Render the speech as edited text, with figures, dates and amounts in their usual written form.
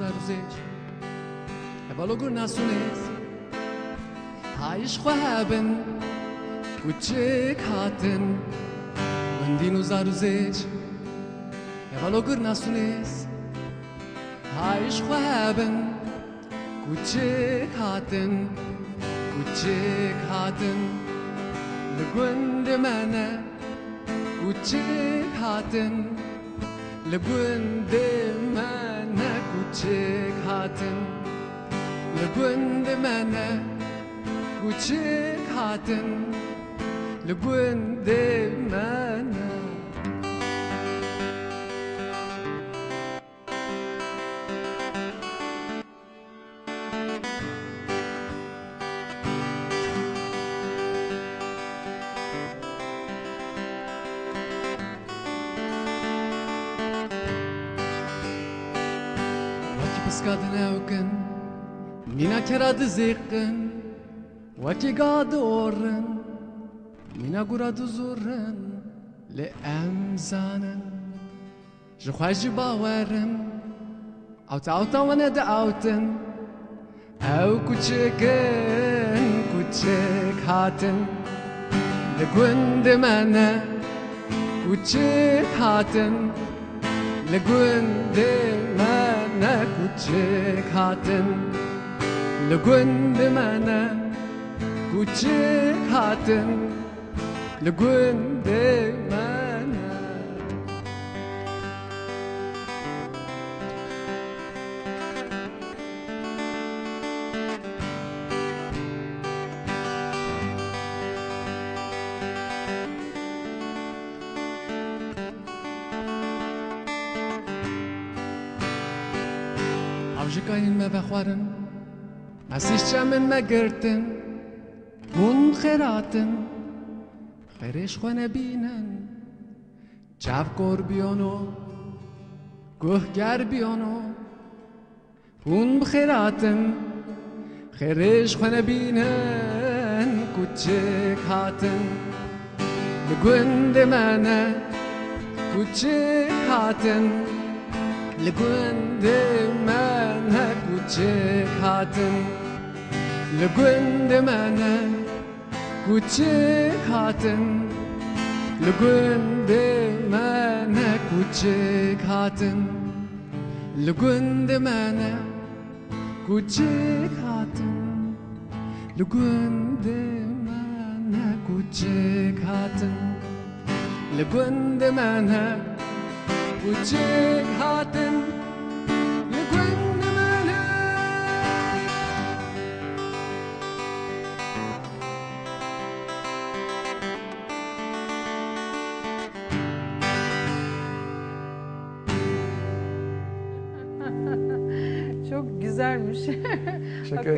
روزش اولو گر نسونیز هایش خوابن کوچک هاتن وندی روزش اولو گر نسونیز هایش خوابن کوچک هاتن لگوند منه کوچک هاتن لگوند منه کوچک هاتن لگوند منه کوچک هاتن لگوند منه بسكاد ناوكن مينا كراد زيقن وكي قاد أورن مينا قراد زورن لأمزانن جخواجي باورن أو تعوتا وانا دعوتن أو كوچكن كوچك هاتن لقوند مانا كوچك هاتن لقوند مانا کوچک هاتن لگوند مانا کوچک هاتن لگوند مانا جکاین ما بخورن مسیح چمن ما گرتن اون خیراتن خیرش خونه بینن جاب کور بیانو گوهگر بیانو اون بخیراتن خیرش خونه بینن کوچک هاتن لگوند منه کوچک هاتن لگوند منه کوچک هاتن لگوند منه کوچک هاتن لگوند منه کوچک هاتن لگوند منه کوچک هاتن لگوند منه کوچک هاتن لگوند منه کوچک هاتن لگوند منه Çok güzelmiş. Şaka